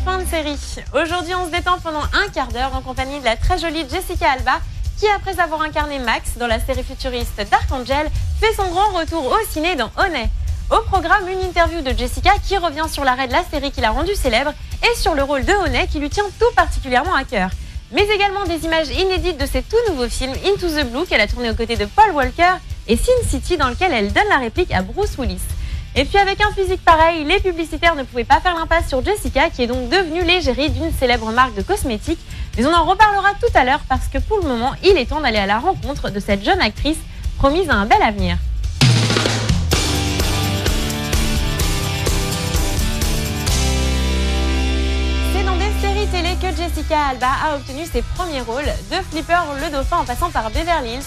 fin de série. Aujourd'hui, on se détend pendant un quart d'heure en compagnie de la très jolie Jessica Alba qui, après avoir incarné Max dans la série futuriste Dark Angel, fait son grand retour au ciné dans Honey. Au programme, une interview de Jessica qui revient sur l'arrêt de la série qui l'a rendue célèbre et sur le rôle de Honey qui lui tient tout particulièrement à cœur. Mais également des images inédites de ses tout nouveaux films Into the Blue qu'elle a tourné aux côtés de Paul Walker et Sin City dans lequel elle donne la réplique à Bruce Willis. Et puis avec un physique pareil, les publicitaires ne pouvaient pas faire l'impasse sur Jessica qui est donc devenue l'égérie d'une célèbre marque de cosmétiques. Mais on en reparlera tout à l'heure parce que pour le moment, il est temps d'aller à la rencontre de cette jeune actrice promise à un bel avenir. C'est dans des séries télé que Jessica Alba a obtenu ses premiers rôles, de Flipper le dauphin en passant par Beverly Hills.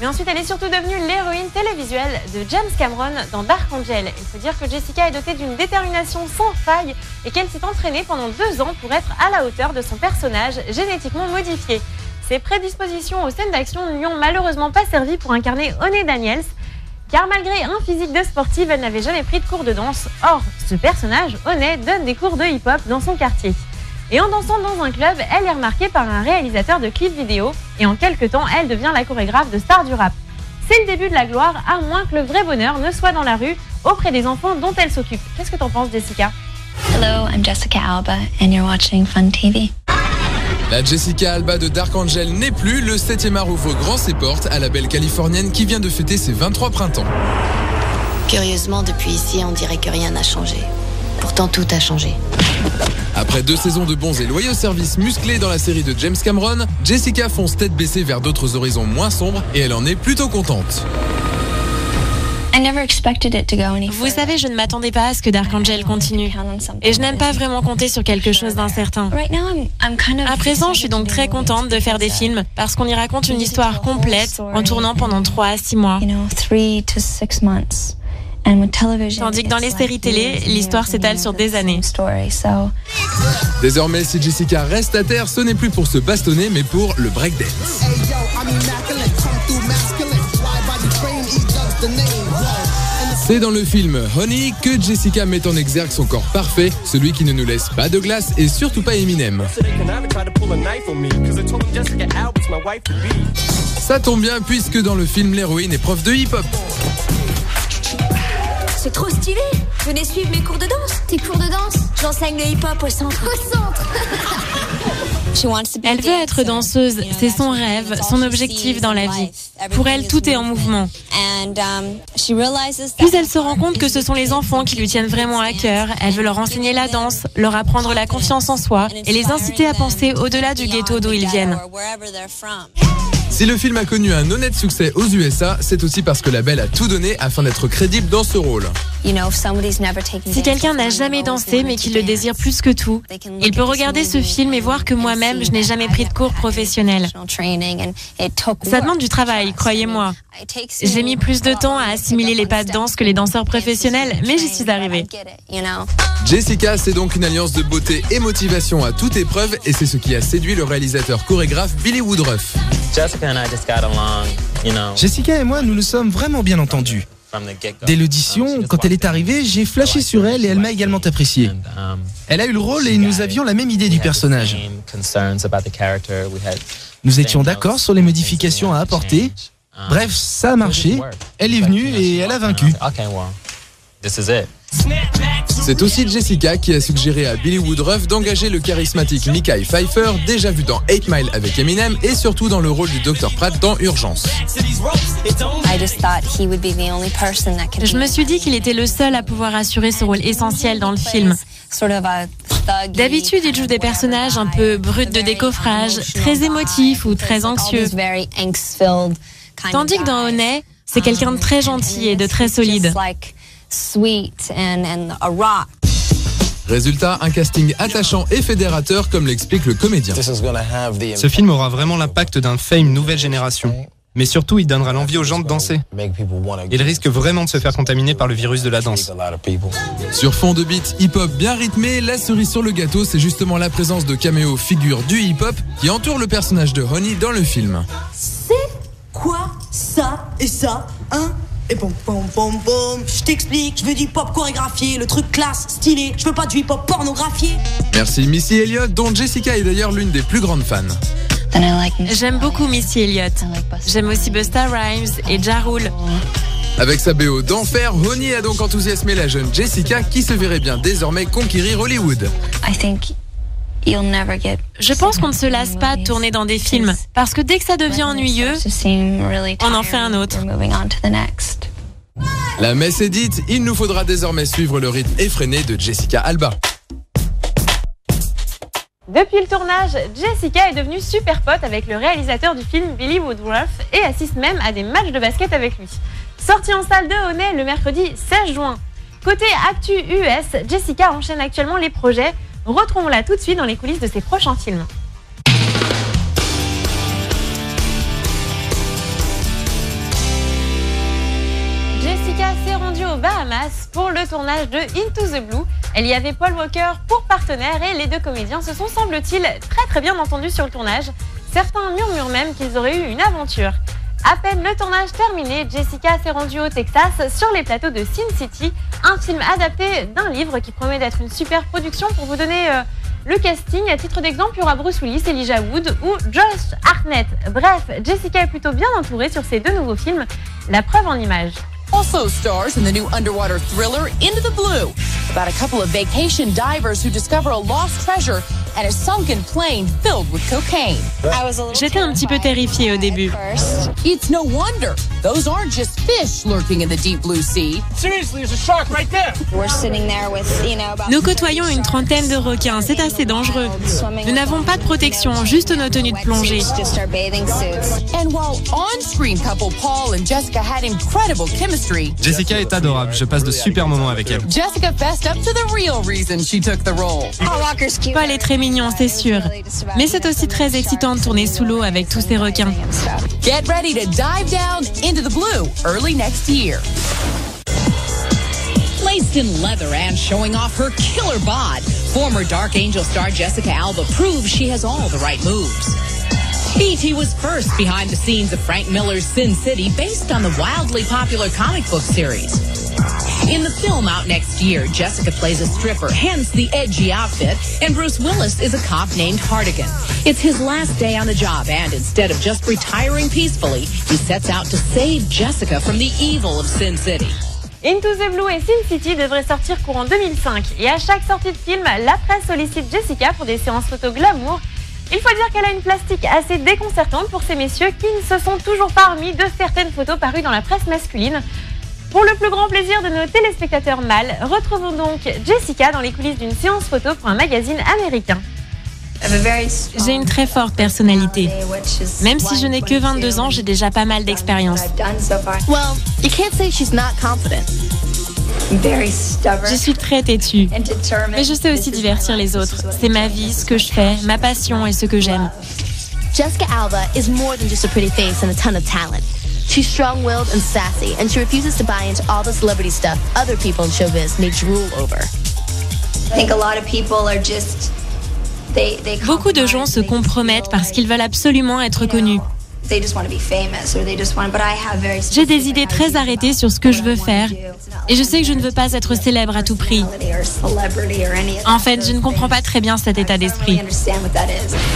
Mais ensuite, elle est surtout devenue l'héroïne télévisuelle de James Cameron dans Dark Angel. Il faut dire que Jessica est dotée d'une détermination sans faille et qu'elle s'est entraînée pendant 2 ans pour être à la hauteur de son personnage génétiquement modifié. Ses prédispositions aux scènes d'action ne lui ont malheureusement pas servi pour incarner Honey Daniels, car malgré un physique de sportive, elle n'avait jamais pris de cours de danse. Or, ce personnage, Honey, donne des cours de hip-hop dans son quartier. Et en dansant dans un club, elle est remarquée par un réalisateur de clips vidéo et en quelques temps, elle devient la chorégraphe de stars du rap. C'est le début de la gloire, à moins que le vrai bonheur ne soit dans la rue, auprès des enfants dont elle s'occupe. Qu'est-ce que t'en penses, Jessica? Hello, I'm Jessica Alba and you're watching Fun TV. La Jessica Alba de Dark Angel n'est plus, le 7e art ouvre grand ses portes à la belle californienne qui vient de fêter ses 23 printemps. Curieusement, depuis ici, on dirait que rien n'a changé. Pourtant, tout a changé. Après 2 saisons de bons et loyaux services musclés dans la série de James Cameron, Jessica fonce tête baissée vers d'autres horizons moins sombres et elle en est plutôt contente. Vous savez, je ne m'attendais pas à ce que Dark Angel continue. Et je n'aime pas vraiment compter sur quelque chose d'incertain. À présent, je suis donc très contente de faire des films parce qu'on y raconte une histoire complète en tournant pendant 3 à 6 mois. Tandis que dans les séries télé, l'histoire s'étale sur des années. Désormais, si Jessica reste à terre, ce n'est plus pour se bastonner, mais pour le breakdance. C'est dans le film Honey que Jessica met en exergue son corps parfait, celui qui ne nous laisse pas de glace et surtout pas Eminem. Ça tombe bien puisque dans le film, l'héroïne est prof de hip-hop. C'est trop stylé! Venez suivre mes cours de danse! Tes cours de danse? J'enseigne le hip-hop au centre. Au centre! Elle veut être danseuse, c'est son rêve, son objectif dans la vie. Pour elle, tout est en mouvement. Puis elle se rend compte que ce sont les enfants qui lui tiennent vraiment à cœur. Elle veut leur enseigner la danse, leur apprendre la confiance en soi et les inciter à penser au-delà du ghetto d'où ils viennent. Si le film a connu un honnête succès aux USA, c'est aussi parce que la belle a tout donné afin d'être crédible dans ce rôle. Si quelqu'un n'a jamais dansé mais qu'il le désire plus que tout, il peut regarder ce film et voir que moi-même, je n'ai jamais pris de cours professionnels. Ça demande du travail, croyez-moi. J'ai mis plus de temps à assimiler les pas de danse que les danseurs professionnels, mais j'y suis arrivée. Jessica, c'est donc une alliance de beauté et motivation à toute épreuve et c'est ce qui a séduit le réalisateur chorégraphe Billy Woodruff. Jessica et moi, nous nous sommes vraiment bien entendus. Dès l'audition, quand elle est arrivée, j'ai flashé sur elle et elle m'a également apprécié. Elle a eu le rôle et nous avions la même idée du personnage. Nous étions d'accord sur les modifications à apporter. Bref, ça a marché. Elle est venue et elle a vaincu. C'est aussi Jessica qui a suggéré à Billy Woodruff d'engager le charismatique Mekhi Phifer, déjà vu dans 8 Mile avec Eminem et surtout dans le rôle du Dr Pratt dans Urgence. Je me suis dit qu'il était le seul à pouvoir assurer ce rôle essentiel dans le film. D'habitude, il joue des personnages un peu bruts de décoffrage, très émotifs ou très anxieux. Tandis que dans Honey, c'est quelqu'un de très gentil et de très solide. Résultat, un casting attachant et fédérateur comme l'explique le comédien. Ce film aura vraiment l'impact d'un Fame nouvelle génération. Mais surtout, il donnera l'envie aux gens de danser. Il risque vraiment de se faire contaminer par le virus de la danse. Sur fond de beat hip-hop bien rythmé, la cerise sur le gâteau, c'est justement la présence de caméos figures du hip-hop qui entourent le personnage de Honey dans le film. C'est quoi ça et ça, hein? Et pom pom pom pom, je t'explique, je veux du pop chorégraphié, le truc classe, stylé, je veux pas du hip-hop pornographié. Merci Missy Elliott, dont Jessica est d'ailleurs l'une des plus grandes fans. J'aime beaucoup Missy Elliott. J'aime aussi Busta Rhymes et Ja Rule. Avec sa BO d'enfer, Honey a donc enthousiasmé la jeune Jessica qui se verrait bien désormais conquérir Hollywood. Je pense qu'on ne se lasse pas de tourner dans des films, parce que dès que ça devient ennuyeux, on en fait un autre. La messe est dite, il nous faudra désormais suivre le rythme effréné de Jessica Alba. Depuis le tournage, Jessica est devenue super pote avec le réalisateur du film Billy Woodruff et assiste même à des matchs de basket avec lui. Sortie en salle de Honey le mercredi 16 juin. Côté Actu US, Jessica enchaîne actuellement les projets. Retrouvons-la tout de suite dans les coulisses de ses prochains films. Jessica s'est rendue aux Bahamas pour le tournage de Into the Blue. Elle y avait Paul Walker pour partenaire et les deux comédiens se sont, semble-t-il, très bien entendus sur le tournage. Certains murmurent même qu'ils auraient eu une aventure. À peine le tournage terminé, Jessica s'est rendue au Texas sur les plateaux de Sin City, un film adapté d'un livre qui promet d'être une super production. Pour vous donner le casting, à titre d'exemple, il y aura Bruce Willis, Elijah Wood ou Josh Hartnett. Bref, Jessica est plutôt bien entourée sur ces deux nouveaux films, la preuve en images. Also stars in the new underwater thriller Into the Blue, about a couple of vacation divers who discover a lost treasure and a sunken plane filled with cocaine. J'étais un petit peu terrifiée au début. It's no wonder. Those aren't just fish lurking in the deep blue sea. Seriously, there's a shark right there. We're sitting there with, Nous côtoyons une trentaine de requins, c'est assez dangereux. Nous n'avons pas de protection, juste nos tenues de plongée. And while on-screen couple Paul and Jessica had incredible chemistry, Jessica est adorable, je passe de super moments avec elle. Jessica fessed up to the real reason she took the role. Paul est très mignon, c'est sûr. Mais c'est aussi très excitant de tourner sous l'eau avec tous ces requins. Get ready to dive down into the blue early next year. Laced in leather and showing off her killer bod, former Dark Angel star Jessica Alba proves she has all the right moves. BT was first behind the scenes of Frank Miller's Sin City, based on the wildly popular comic book series. In the film out next year, Jessica plays a stripper, hence the edgy outfit, and Bruce Willis is a cop named Hartigan. It's his last day on the job, and instead of just retiring peacefully, he sets out to save Jessica from the evil of Sin City. Into the Blue et Sin City devraient sortir courant 2005. Et à chaque sortie de film, la presse sollicite Jessica pour des séances photo glamour. Il faut dire qu'elle a une plastique assez déconcertante pour ces messieurs qui ne se sont toujours pas remis de certaines photos parues dans la presse masculine. Pour le plus grand plaisir de nos téléspectateurs mâles, retrouvons donc Jessica dans les coulisses d'une séance photo pour un magazine américain. J'ai une très forte personnalité. Même si je n'ai que 22 ans, j'ai déjà pas mal d'expérience. Je suis très têtue, mais je sais aussi divertir les autres. C'est ma vie, ce que je fais, ma passion et ce que j'aime. Jessica Alba is more than just a pretty face and a ton of talent. She's strong-willed and sassy, and she refuses to buy into all the celebrity stuff other people in showbiz may drool over. I think a lot of people are just Beaucoup de gens se compromettent parce qu'ils veulent absolument être connus. J'ai des idées très arrêtées sur ce que je veux faire et je sais que je ne veux pas être célèbre à tout prix. En fait, je ne comprends pas très bien cet état d'esprit.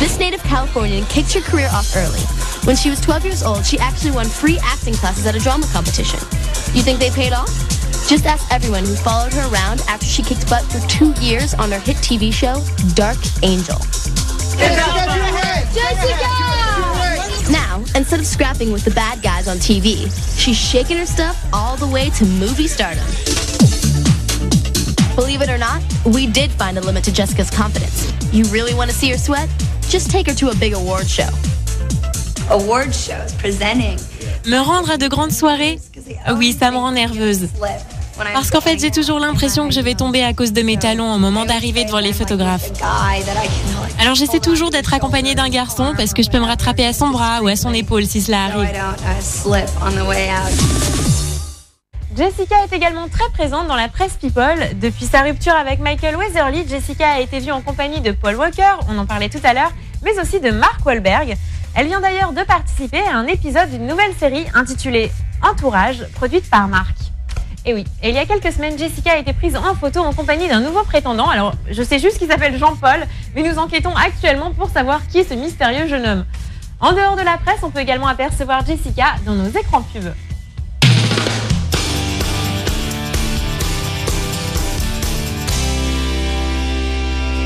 This native Californian kicked her career off early. When she was 12 years old, she actually won free acting classes at a drama competition. You think they paid off? Just ask everyone who followed her around after she kicked butt for 2 years on her hit TV show, Dark Angel. Jessica! Now, instead of scrapping with the bad guys on TV, she's shaking her stuff all the way to movie stardom. Believe it or not, we did find a limit to Jessica's confidence. You really want to see her sweat? Just take her to a big award show. award shows presenting. Me rendre à de grandes soirées? Oui, ça me rend nerveuse. Parce qu'en fait, j'ai toujours l'impression que je vais tomber à cause de mes talons au moment d'arriver devant les photographes. Alors j'essaie toujours d'être accompagnée d'un garçon parce que je peux me rattraper à son bras ou à son épaule si cela arrive. Jessica est également très présente dans la presse People. Depuis sa rupture avec Michael Weatherly, Jessica a été vue en compagnie de Paul Walker, on en parlait tout à l'heure, mais aussi de Mark Wahlberg. Elle vient d'ailleurs de participer à un épisode d'une nouvelle série intitulée Entourage, produite par Marc. Et oui, et il y a quelques semaines, Jessica a été prise en photo en compagnie d'un nouveau prétendant. Alors, je sais juste qu'il s'appelle Jean-Paul, mais nous enquêtons actuellement pour savoir qui est ce mystérieux jeune homme. En dehors de la presse, on peut également apercevoir Jessica dans nos écrans pubs.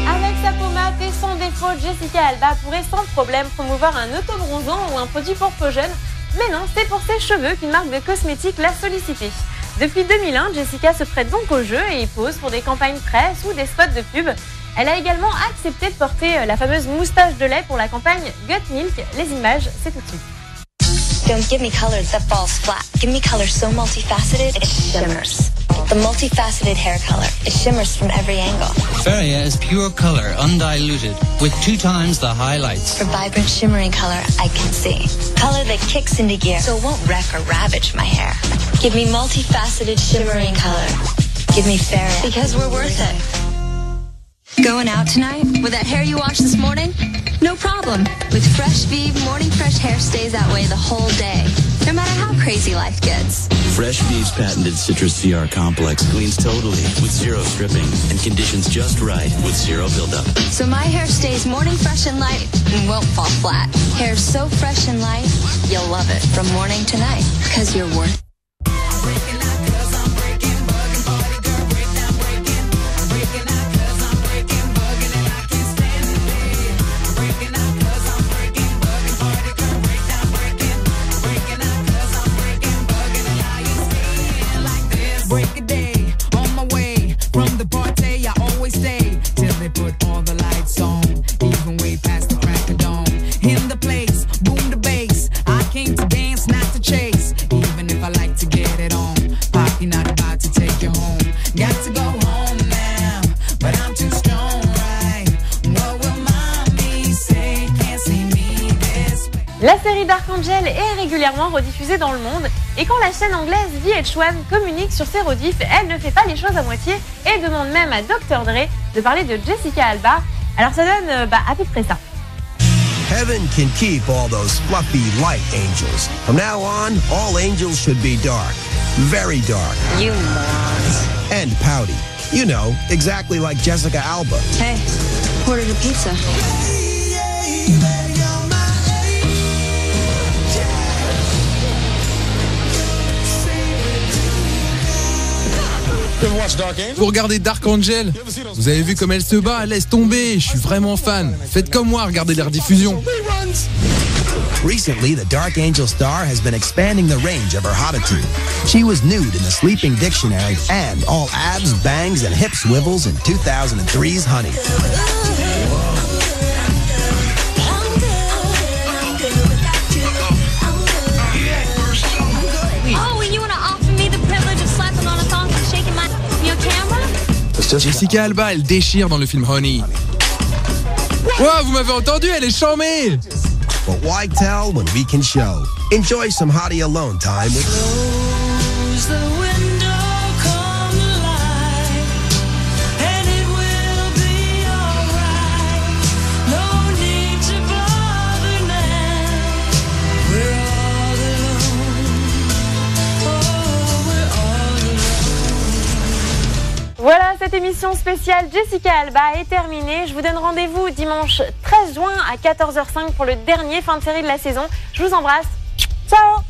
Avec sa pommade et son défaut, Jessica Alba pourrait sans problème promouvoir un autobronzant ou un produit pour peau jeune. Mais non, c'est pour ses cheveux qu'une marque de cosmétiques l'a sollicité. Depuis 2001, Jessica se prête donc au jeu et pose pour des campagnes presse ou des spots de pub. Elle a également accepté de porter la fameuse moustache de lait pour la campagne Gut Milk. Les images, c'est tout de suite. Don't give me colors that falls flat. Give me colors so multifaceted, it shimmers. The multifaceted hair color. It shimmers from every angle. Feria is pure color, undiluted, with 2 times the highlights. For vibrant, shimmering color, I can see. Color that kicks into gear, so it won't wreck or ravage my hair. Give me multifaceted, shimmering color. Give me Feria, because we're worth it. Going out tonight with that hair you washed this morning? No problem. With Fresh Vive, morning fresh hair stays that way the whole day, no matter how crazy life gets. Fresh Vive's patented Citrus CR complex cleans totally with zero stripping and conditions just right with zero buildup. So my hair stays morning fresh and light and won't fall flat. Hair so fresh and light, you'll love it from morning to night, because you're worth it. Break a day, on my way, from the party I always stay, till they put all the lights on, even way past the crack of dawn. In the place, boom the bass, I came to dance, not to chase, even if I like to get it on, Poppy not about to take you home, got to go home now, but I'm too strong, right, what will mommy say, can't see me this way. La série Dark Angel est régulièrement rediffusée dans le monde et quand la chaîne anglaise VH1 communique sur ses rediffs, elle ne fait pas les choses à moitié et demande même à Dr. Dre de parler de Jessica Alba. Alors ça donne à peu près ça. Heaven can keep all those fluffy light angels. From now on, all angels should be dark. Very dark. You morons. And pouty. You know, exactly like Jessica Alba. Hey, ordered a pizza. Vous regardez Dark Angel? Vous avez vu comme elle se bat? Laisse tomber, je suis vraiment fan. Faites comme moi, regardez les rediffusions. Recently, the Dark Angel star has been expanding the range of her hottitude. She was nude in the Sleeping Dictionary and all abs, bangs, and hip swivels in 2003's Honey. Jessica Alba, elle déchire dans le film Honey. Wow, vous m'avez entendu, elle est charmée. But why tell when we can show? Enjoy some hottie alone time with... Close the window, come alive, and it will be alright. No need to bother now. We're all alone. Oh, we're all alone. Voilà, cette émission spéciale Jessica Alba est terminée. Je vous donne rendez-vous dimanche 13 juin à 14h05 pour le dernier fin de série de la saison. Je vous embrasse. Ciao!